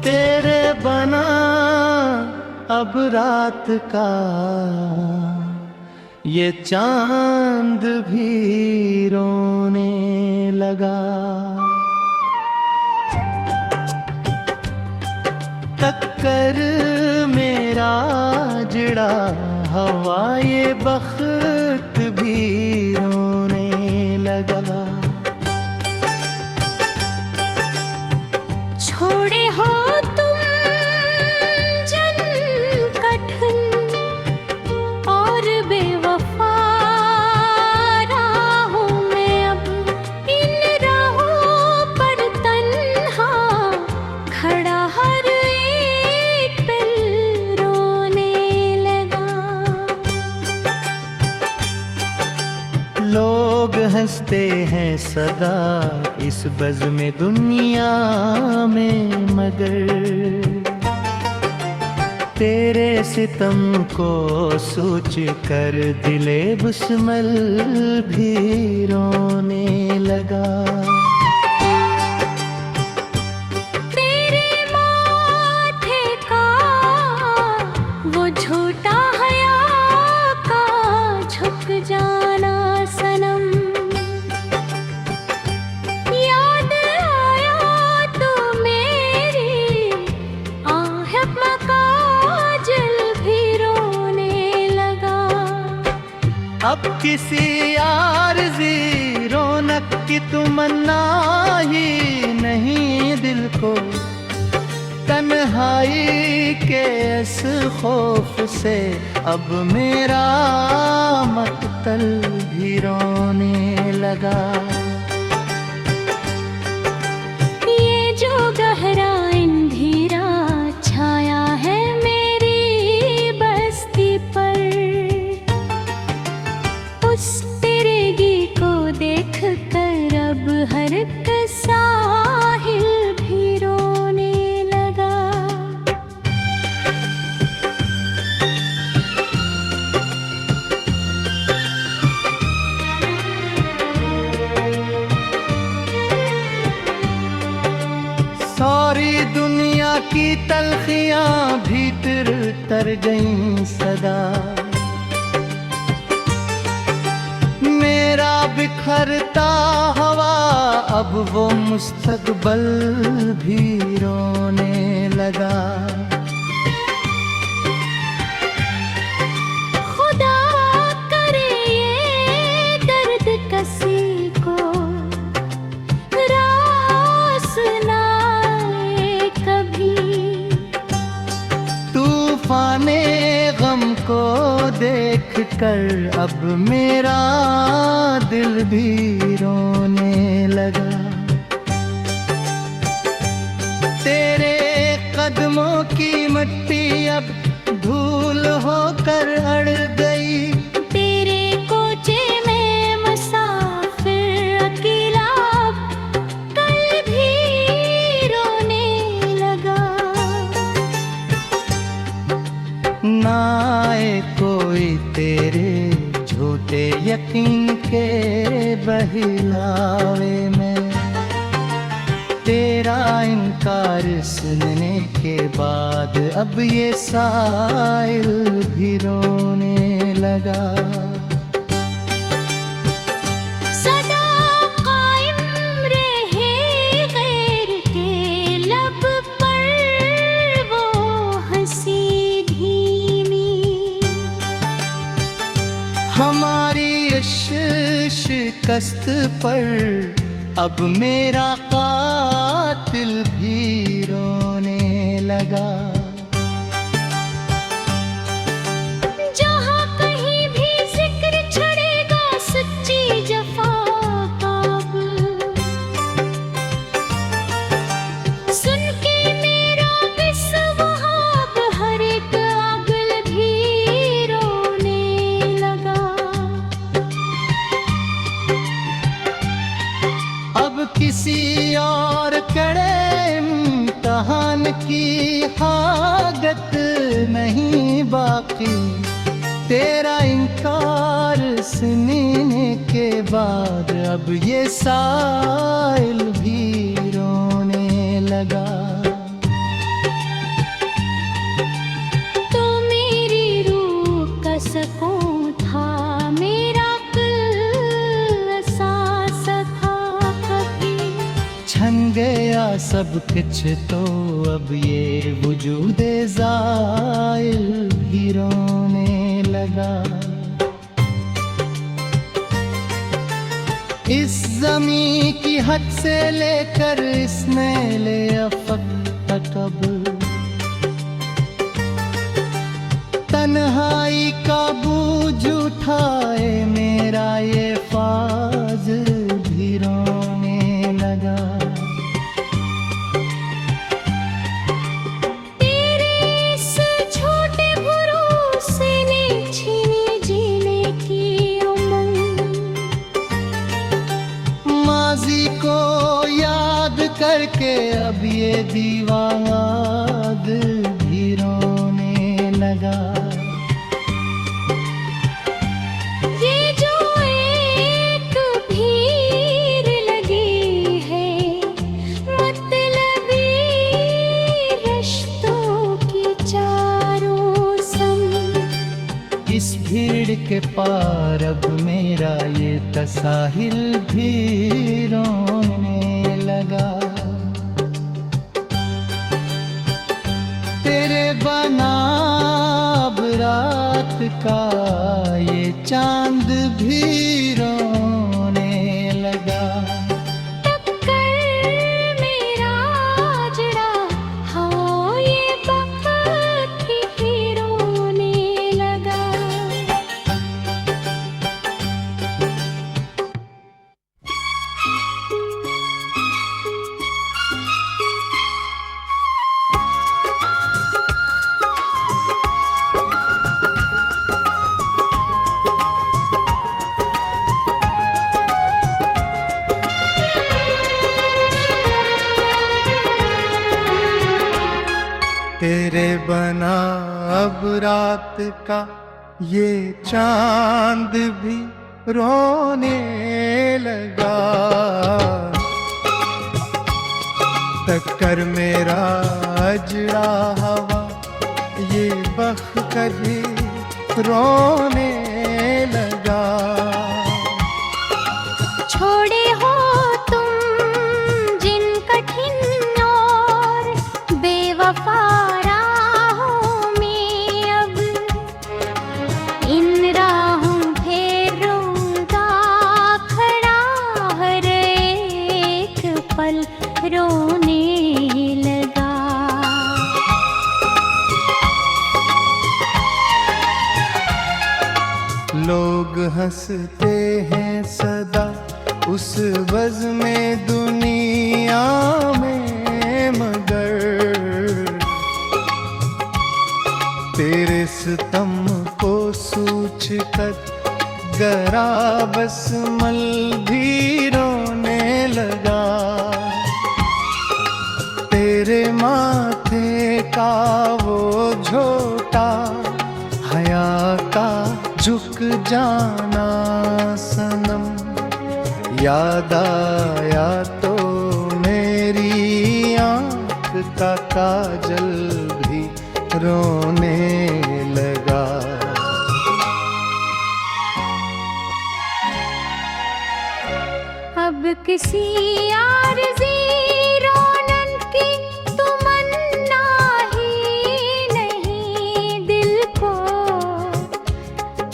तेरे बना अब रात का ये चांद भी रोने लगा। टक्कर मेरा जिड़ा हवा ये बख्त भी रोने लगा। छोड़े हो तुम जन कठिन और बेवफा राहों में अब इन राहों पर तन्हा खड़ा हर एक पल रोने लगा। लोग हंसते हैं सदा इस बज़्म दुनिया में, मगर तेरे सितम को सोच कर दिले बुस्मल भी रोने लगा। तेरे माथे का वो झूठा हया का झुक जाना सनम, याद आया तो मेरी आह मकाजल भी रोने लगा। अब किसी आरज़ी रौनक की तमन्ना ही नहीं दिल को, तन्हाई के इस खौफ से अब मेरा मक़तल भी रोने लगा। ये जो गहरा अंधेरा छाया है मेरी बस्ती पर, उस तिरगी को देख कर अब हर एक साहिल भी रोने लगा। सारी दुनिया की तलखियां भीतर तर गईं सदा, मेरा बिखरता हवा अब वो मुस्तकबल भी रोने लगा। खुदा करे ये दर्द किसी को रास ना आए कभी, तूफाने गम को देख कर अब मेरा दिल भी रोने लगा। तेरे कदमों की मिट्टी अब धूल होकर अड़ गई, तेरे कोचे में मुसाफिर अकेला कल भी रोने लगा। ना आए कोई तेरे झूठे यकीन के बहिलावे में, तेरा इनकार सुनने के बाद अब ये साइल भी रोने लगा। सदा कायम रहे गैर के लब पर वो हंसी धीमी, हमारी शिकस्त पर अब मेरा कातिल भी रोने लगा। जहाँ कहीं भी जिक्र छड़ेगा सच्ची जफा का, सुन के मेरा बिस्वाब हर एक आगल भी रोने लगा। अब किसी और कड़े इम्तहान की हाजत नहीं बाकी, तेरा इनकार सुनने के बाद अब ये साइल भी रोने लगा। सब कुछ तो अब ये वजूदे ज़ाइल भी रोने लगा। इस ज़मीं की हद से लेकर इसने ले अफक तक अब तन्हाई का बूझ उठाए मेरा ये फाज़िल भी रोने लगा। तेरे इस छोटे भरोसे ने छीनी जीने की उमंग। माजी को याद करके अब ये दीवाना दिल भी रोने लगा। ये जो एक भीड़ लगी है मतलबी रिश्तों की चारों संग। इस भीड़ के पार अब मेरा ये तसाहिल भी रोने लगा। तेरे बना अब रात का ये चांद भी रोने लगा। टक्कर मेरा जड़ा हाँ ये वक्त ही रोने लगा। तेरे बना अब रात का ये चांद भी रोने लगा। टक्कर मेरा अजड़ा हवा ये बख्तर भी रोने लगा। छोड़े हो तुम जिन कठिन और बेवफा राहों में अब इन राहों पे रोदा खड़ा हर एक पल रोने लगा। लोग हंसते हैं सदा उस वज़ में दुनिया में, मगर तेरे सितम को सूझ कर गरा बसमल भी रोने लगा। तेरे माथे का वो झोटा हया का झुक जाना सनम याद आया तो मेरी आँख का काजल भी रोने लगा। अब किसी आरज़ी रोनन की तमन्ना ही नहीं दिल को,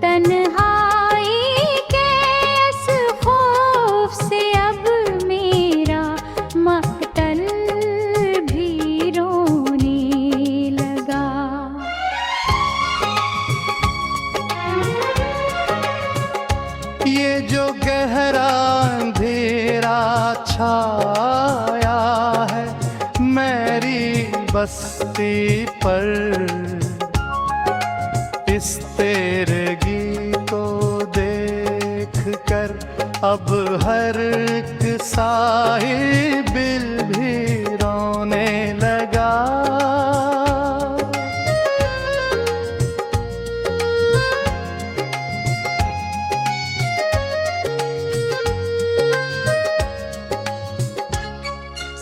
तन्हाई के इस खौफ से अब मेरा मक़तल भी रोने लगा। ये जो गहरा अंधेरा छाया है मेरी बस्ती पर, इस तेरगी को देख कर अब हर एक साहिबिल भी रोने लगा।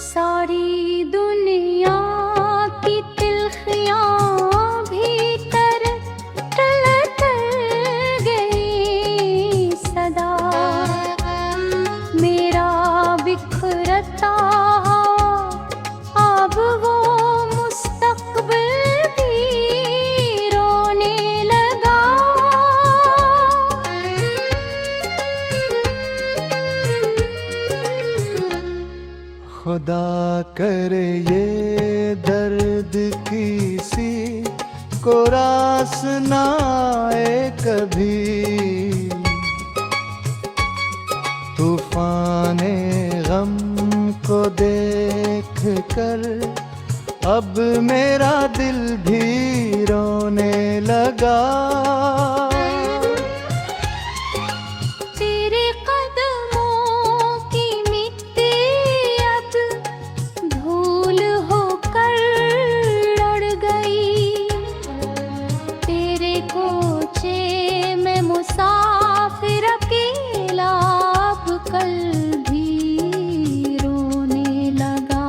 सारी दुनिया की तिल्खियाँ भीतर तलक गई सदा, मेरा बिखरता खुदा करे ये दर्द किसी को रास ना आए कभी। तूफाने गम को देख कर अब मेरा दिल भी रोने लगा। तेरे कदमों की मिट्टी अब धूल होकर लड़ गई। तेरे कोचे में मुसाफिर अकेला अब कल भी रोने लगा।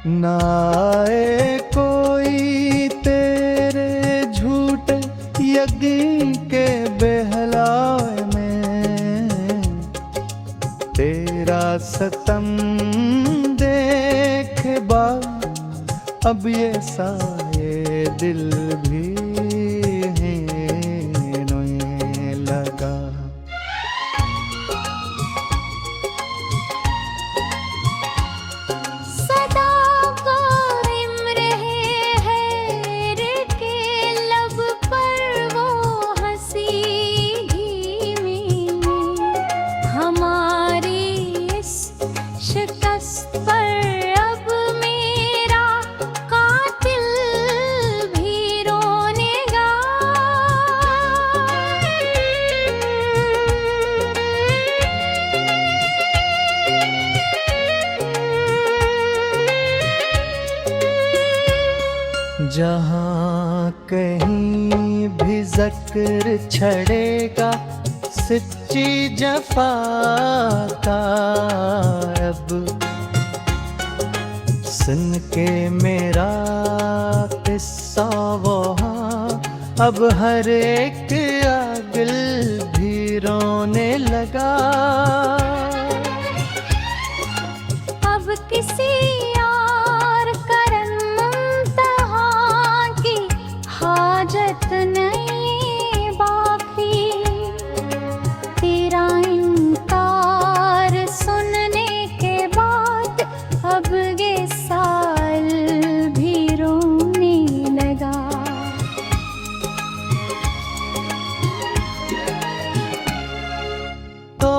ना आए कोई तेरे झूठे यकीन के बहलावे में। तेरा सतम देख बाद अब ये साए दिल भी रोने लगा। सदा कायम रहे हैर के लब पर वो हंसी धीमी। हमारी इस शिकस्त पर अब मेरा कातिल भी रोने लगा। जहाँ कहीं भी जिक्र छड़ेगा सच्ची जफा का, अब सुन के मेरा किस्सा वहाँ अब हर एक आदिल भी रोने लगा। अब किसी और करम मुंतहा की हाजत नहीं बाकी। तेरा इनकार सुनने के बाद अब ये साल भी रोने लगा। तो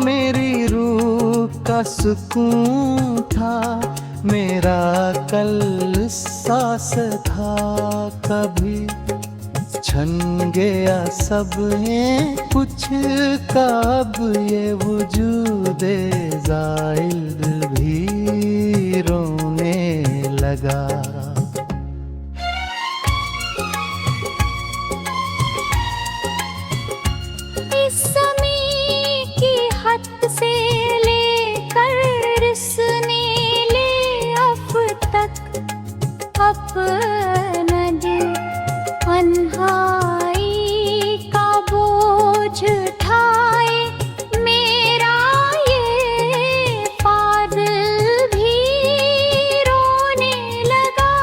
मेरी रूह का सुकून था, मेरा कल सांस था कभी। छन गया सब ये कुछ कब ये वजूदे ज़ाइल भी रोने लगा। इस ज़मीं की हद से लेकर इस नीले अफ़ तक अपना दिल तन्हाई का बोझ उठाए मेरा ये फादिल भी रोने लगा।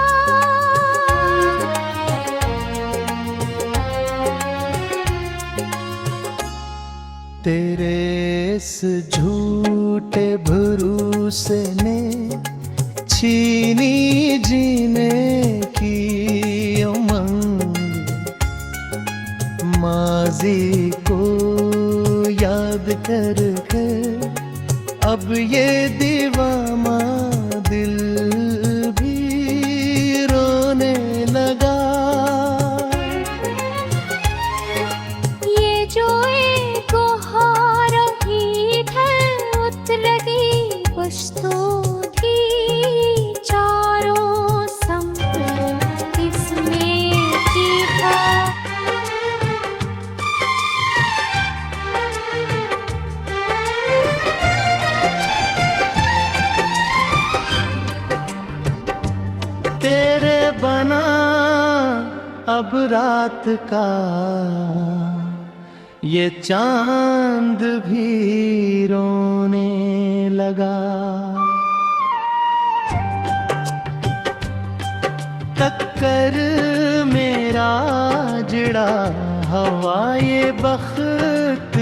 तेरे इस झूठे भरोसे ने छीनी जीने की उमंग। माजी को याद कर अब ये दीवाना दिल भी रोने लगा। ये जो एक हार ही ढल उतरगी पुश्तो थी चारों सम इसमें चीखा। तेरे बना अब रात का ये चांद भी रोने लगा। टक्कर मेरा जड़ा हवा ये बख्त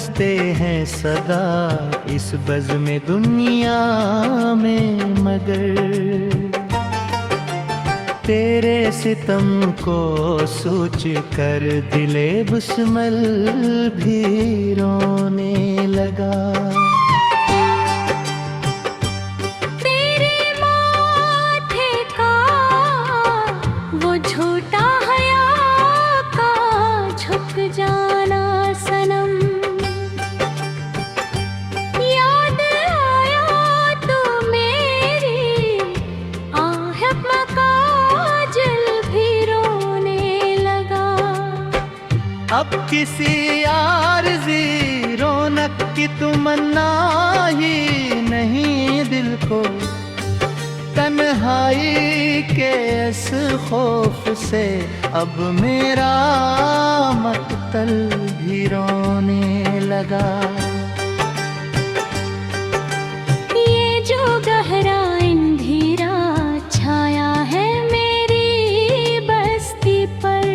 बसते हैं सदा इस बज़्म दुनिया में, मगर तेरे सितम को सोच कर दिले बुस्मल भी रोने लगा। तेरे माथे का वो झूठा हया का झुक जाना सनम, याद आया तो मेरी आह मकाजल भी रोने लगा। अब किसी आरज़ी रौनक की तमन्ना ही नहीं दिल को, तन्हाई के इस खौफ से अब मेरा मक्तल भी रोने लगा। ये जो गहरा अंधेरा छाया है मेरी बस्ती पर,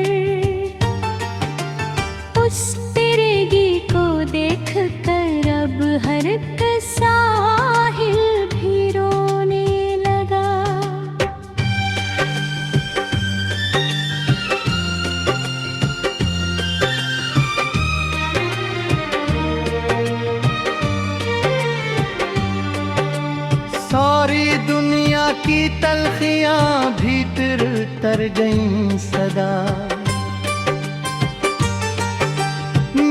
उस तिरगी को देख कर अब हर एक साहिल भी रोने लगा। सारी दुनिया की तलखियां भीतर तर गईं सदा,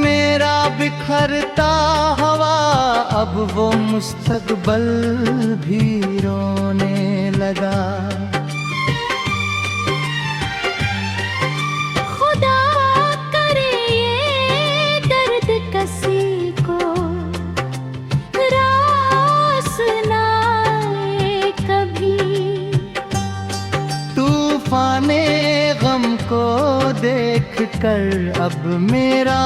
मेरा बिखरता हवा अब वो मुस्तकबल भी रोने लगा। खुदा करे ये दर्द किसी को रास ना आए कभी, तूफाने गम को देख कर अब मेरा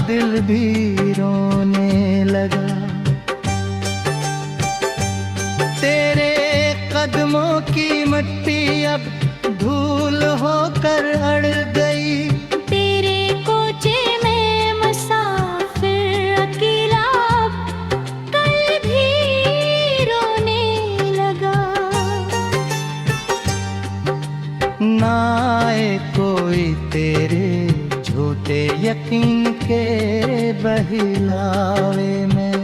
दिल भी रोने लगा। तेरे कदमों की मिट्टी अब धूल होकर अड़ गई, तेरे कोचे में मुसाफिर अकेला कल भी रोने लगा। ना आए कोई तेरे झूठे यकीन के बहिलावे में,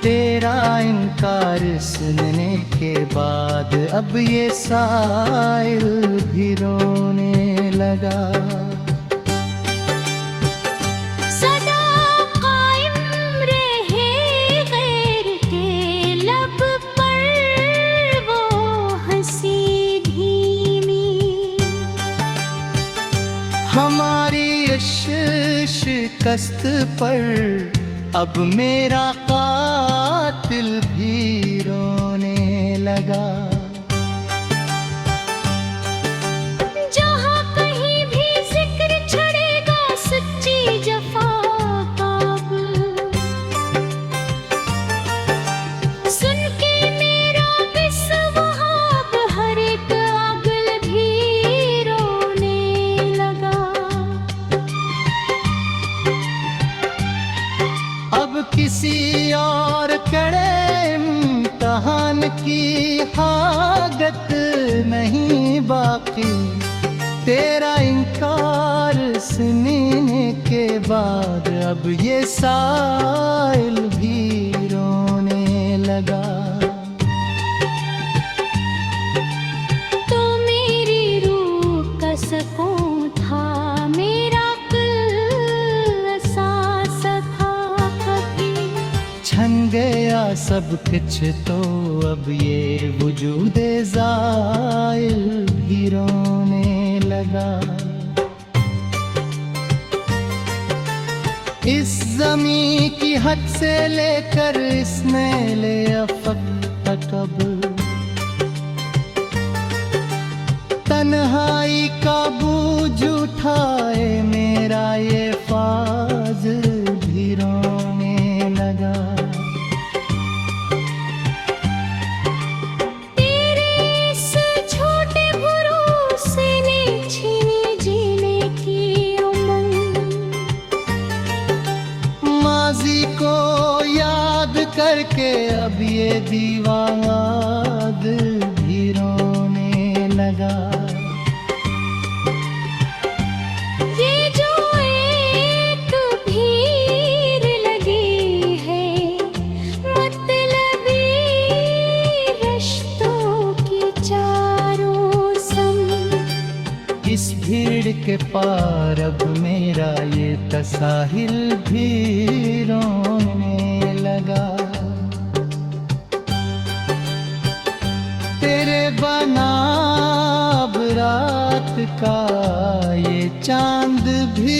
तेरा इनकार सुनने के बाद अब ये साइल भी रोने लगा। सदा कायम रहे गैर के लब पर वो हंसी धीमी, हमारी शिकस्त पर अब मेरा कातिल भी रोने लगा। जहाँ कहीं भी जिक्र छड़ेगा सच्ची जफा का, सुन के मेरा बिस्वाब हर एक आगल भी रोने लगा। अब किसी और कड़े इम्तहान की हाजत नहीं बाकी, तेरा इनकार सुनने के बाद अब ये साइल भी रोने लगा। तो मेरी रूह का सकून था, मेरा दिल एहसास था कभी, छन गया सब कुछ तो अब ये वजूदे ज़ाइल भी रोने लगा। इस ज़मीं की हद से लेकर इसने ले अफक तक अब तन्हाई का बूझ उठाए मेरा ये फाज़िल भी रोने लगा। तेरे इस छोटे भरोसे ने छीनी जीने की उमंग, करके अब ये दीवाना दिल भी रोने लगा। ये जो एक भीड़ लगी है मतलबी रिश्तों की चारों संग, इस भीड़ के पार अब मेरा ये तसाहिल भी रोने लगा। तेरे बना अब रात का ये चांद भी